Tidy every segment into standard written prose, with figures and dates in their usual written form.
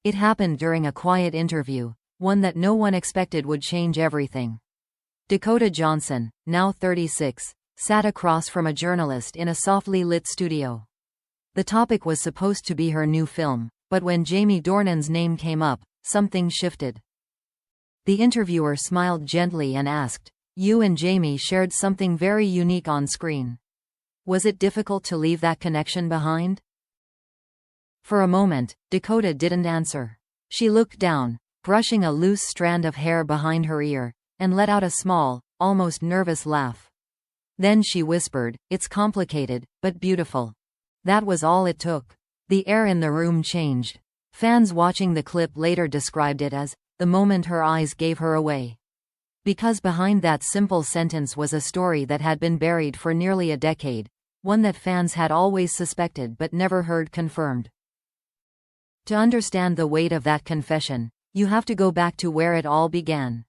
It happened during a quiet interview, one that no one expected would change everything. Dakota Johnson, now 36, sat across from a journalist in a softly lit studio. The topic was supposed to be her new film, but when Jamie Dornan's name came up, something shifted. The interviewer smiled gently and asked, "You and Jamie shared something very unique on screen. Was it difficult to leave that connection behind?" For a moment, Dakota didn't answer. She looked down, brushing a loose strand of hair behind her ear, and let out a small, almost nervous laugh. Then she whispered, "It's complicated, but beautiful." That was all it took. The air in the room changed. Fans watching the clip later described it as the moment her eyes gave her away. Because behind that simple sentence was a story that had been buried for nearly a decade, one that fans had always suspected but never heard confirmed. To understand the weight of that confession, you have to go back to where it all began.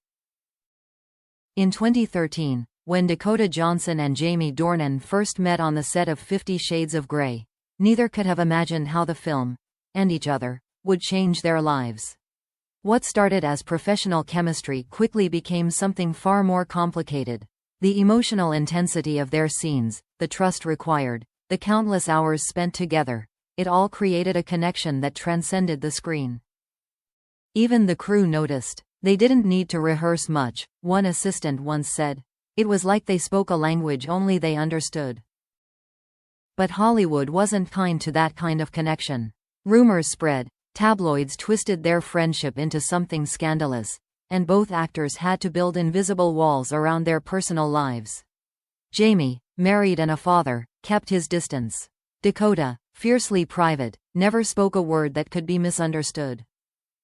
In 2013, when Dakota Johnson and Jamie Dornan first met on the set of 50 Shades of Grey, neither could have imagined how the film, and each other, would change their lives. What started as professional chemistry quickly became something far more complicated. The emotional intensity of their scenes, the trust required, the countless hours spent together, it all created a connection that transcended the screen. Even the crew noticed. They didn't need to rehearse much, one assistant once said. It was like they spoke a language only they understood. But Hollywood wasn't kind to that kind of connection. Rumors spread, tabloids twisted their friendship into something scandalous, and both actors had to build invisible walls around their personal lives. Jamie, married and a father, kept his distance. Dakota, fiercely private, never spoke a word that could be misunderstood.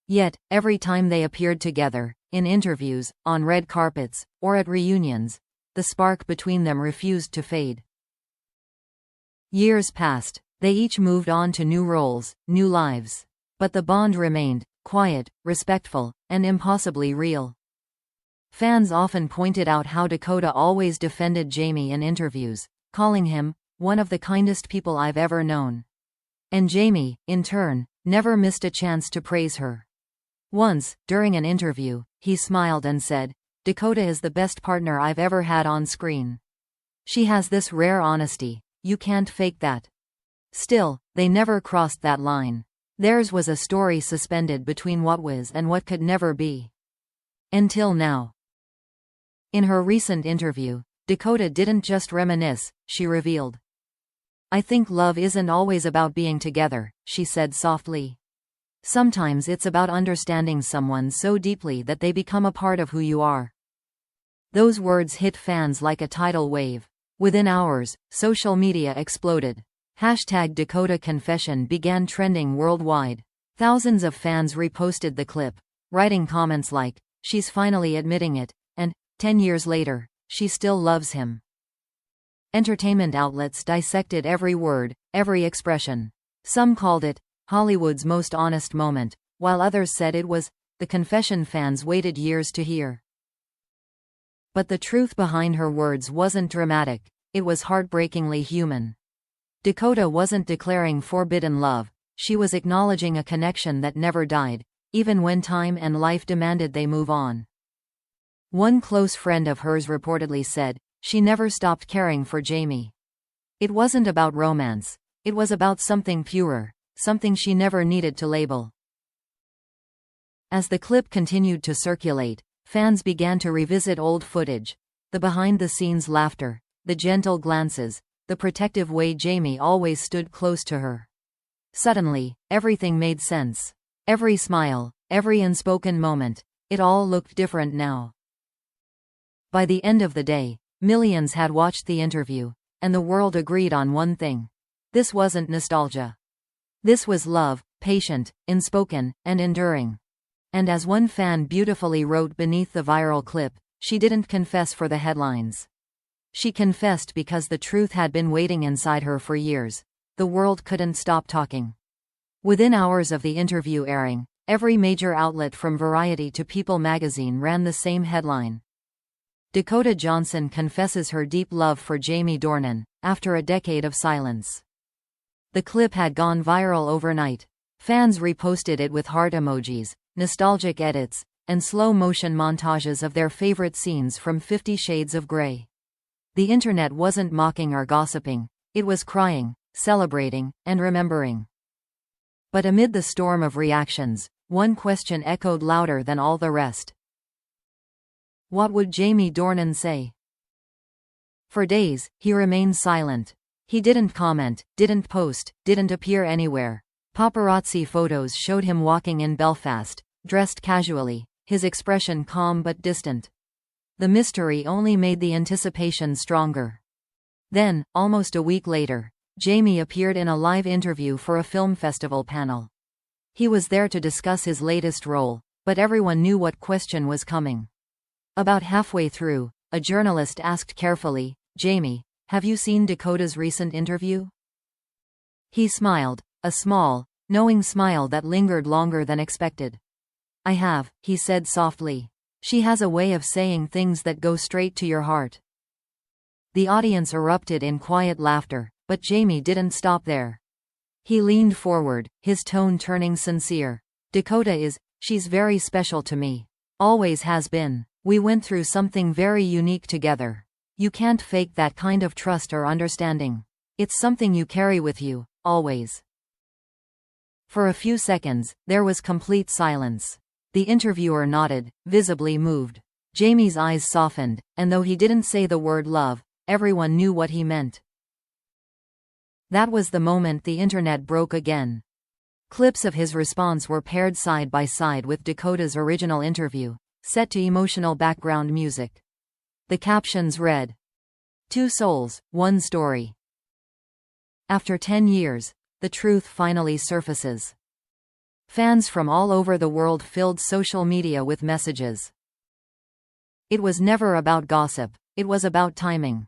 Yet, every time they appeared together, in interviews, on red carpets, or at reunions, the spark between them refused to fade. Years passed, they each moved on to new roles, new lives. But the bond remained, quiet, respectful, and impossibly real. Fans often pointed out how Dakota always defended Jamie in interviews, calling him one of the kindest people I've ever known. And Jamie, in turn, never missed a chance to praise her. Once, during an interview, he smiled and said, "Dakota is the best partner I've ever had on screen. She has this rare honesty, you can't fake that." Still, they never crossed that line. Theirs was a story suspended between what was and what could never be. Until now. In her recent interview, Dakota didn't just reminisce, she revealed. "I think love isn't always about being together," she said softly. "Sometimes it's about understanding someone so deeply that they become a part of who you are." Those words hit fans like a tidal wave. Within hours, social media exploded. #Dakota Confession began trending worldwide. Thousands of fans reposted the clip, writing comments like, "She's finally admitting it," and 10 years later, "She still loves him." Entertainment outlets dissected every word, every expression. Some called it Hollywood's most honest moment, while others said it was the confession fans waited years to hear. But the truth behind her words wasn't dramatic, it was heartbreakingly human. Dakota wasn't declaring forbidden love, she was acknowledging a connection that never died, even when time and life demanded they move on. One close friend of hers reportedly said, she never stopped caring for Jamie. It wasn't about romance, it was about something purer, something she never needed to label. As the clip continued to circulate, fans began to revisit old footage, the behind-the-scenes laughter, the gentle glances, the protective way Jamie always stood close to her. Suddenly, everything made sense. Every smile, every unspoken moment, it all looked different now. By the end of the day, millions had watched the interview, and the world agreed on one thing. This wasn't nostalgia. This was love, patient, unspoken, and enduring. And as one fan beautifully wrote beneath the viral clip, she didn't confess for the headlines. She confessed because the truth had been waiting inside her for years. The world couldn't stop talking. Within hours of the interview airing, every major outlet from Variety to People magazine ran the same headline. Dakota Johnson confesses her deep love for Jamie Dornan, after a decade of silence. The clip had gone viral overnight. Fans reposted it with heart emojis, nostalgic edits, and slow-motion montages of their favorite scenes from 50 Shades of Grey. The internet wasn't mocking or gossiping, it was crying, celebrating, and remembering. But amid the storm of reactions, one question echoed louder than all the rest. What would Jamie Dornan say? For days, he remained silent. He didn't comment, didn't post, didn't appear anywhere. Paparazzi photos showed him walking in Belfast, dressed casually, his expression calm but distant. The mystery only made the anticipation stronger. Then, almost a week later, Jamie appeared in a live interview for a film festival panel. He was there to discuss his latest role, but everyone knew what question was coming. About halfway through, a journalist asked carefully, "Jamie, have you seen Dakota's recent interview?" He smiled, a small, knowing smile that lingered longer than expected. "I have," he said softly. "She has a way of saying things that go straight to your heart." The audience erupted in quiet laughter, but Jamie didn't stop there. He leaned forward, his tone turning sincere. She's very special to me. Always has been. We went through something very unique together. You can't fake that kind of trust or understanding. It's something you carry with you, always." For a few seconds, there was complete silence. The interviewer nodded, visibly moved. Jamie's eyes softened, and though he didn't say the word love, everyone knew what he meant. That was the moment the internet broke again. Clips of his response were paired side by side with Dakota's original interview, set to emotional background music. The captions read, "Two souls, one story." After 10 years, the truth finally surfaces. Fans from all over the world filled social media with messages. It was never about gossip, it was about timing.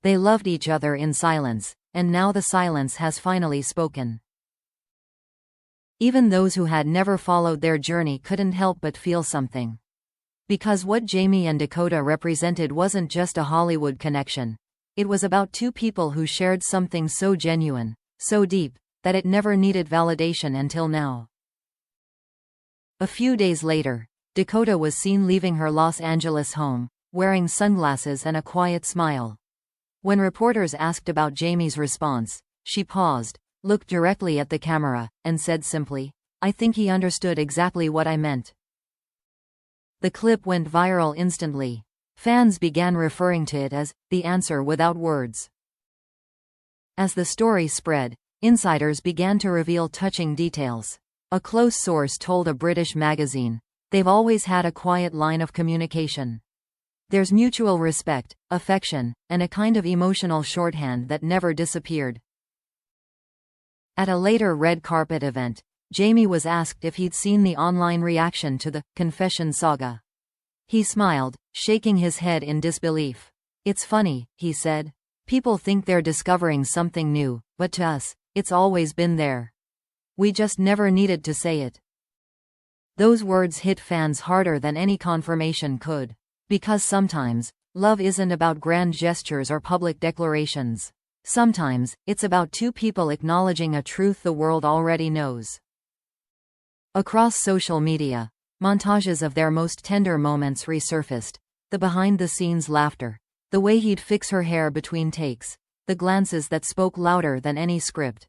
They loved each other in silence, and now the silence has finally spoken. Even those who had never followed their journey couldn't help but feel something. Because what Jamie and Dakota represented wasn't just a Hollywood connection. It was about two people who shared something so genuine, so deep, that it never needed validation until now. A few days later, Dakota was seen leaving her Los Angeles home, wearing sunglasses and a quiet smile. When reporters asked about Jamie's response, she paused, looked directly at the camera, and said simply, "I think he understood exactly what I meant." The clip went viral instantly. Fans began referring to it as the answer without words. As the story spread, insiders began to reveal touching details. A close source told a British magazine, "They've always had a quiet line of communication. There's mutual respect, affection, and a kind of emotional shorthand that never disappeared." At a later red carpet event, Jamie was asked if he'd seen the online reaction to the confession saga. He smiled, shaking his head in disbelief. "It's funny," he said. "People think they're discovering something new, but to us, it's always been there. We just never needed to say it." Those words hit fans harder than any confirmation could. Because sometimes, love isn't about grand gestures or public declarations. Sometimes, it's about two people acknowledging a truth the world already knows. Across social media, montages of their most tender moments resurfaced. The behind-the-scenes laughter, the way he'd fix her hair between takes, the glances that spoke louder than any script.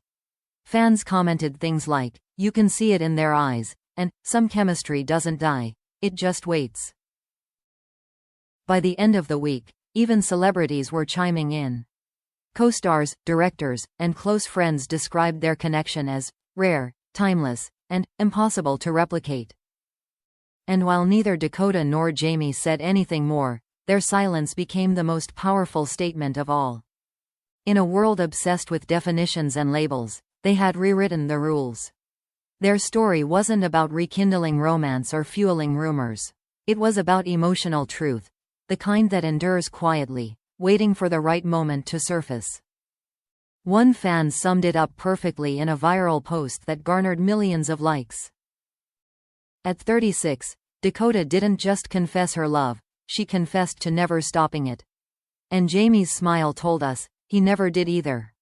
Fans commented things like, "You can see it in their eyes," and "Some chemistry doesn't die, it just waits." By the end of the week, even celebrities were chiming in. Co-stars, directors, and close friends described their connection as rare, timeless, and impossible to replicate. And while neither Dakota nor Jamie said anything more, their silence became the most powerful statement of all. In a world obsessed with definitions and labels, they had rewritten the rules. Their story wasn't about rekindling romance or fueling rumors. It was about emotional truth, the kind that endures quietly, waiting for the right moment to surface. One fan summed it up perfectly in a viral post that garnered millions of likes. At 36, Dakota didn't just confess her love, she confessed to never stopping it. And Jamie's smile told us, he never did either.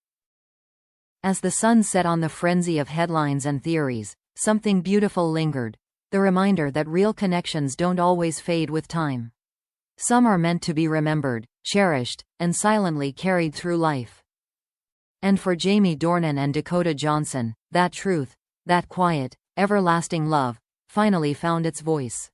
As the sun set on the frenzy of headlines and theories, something beautiful lingered, the reminder that real connections don't always fade with time. Some are meant to be remembered, cherished, and silently carried through life. And for Jamie Dornan and Dakota Johnson, that truth, that quiet, everlasting love, finally found its voice.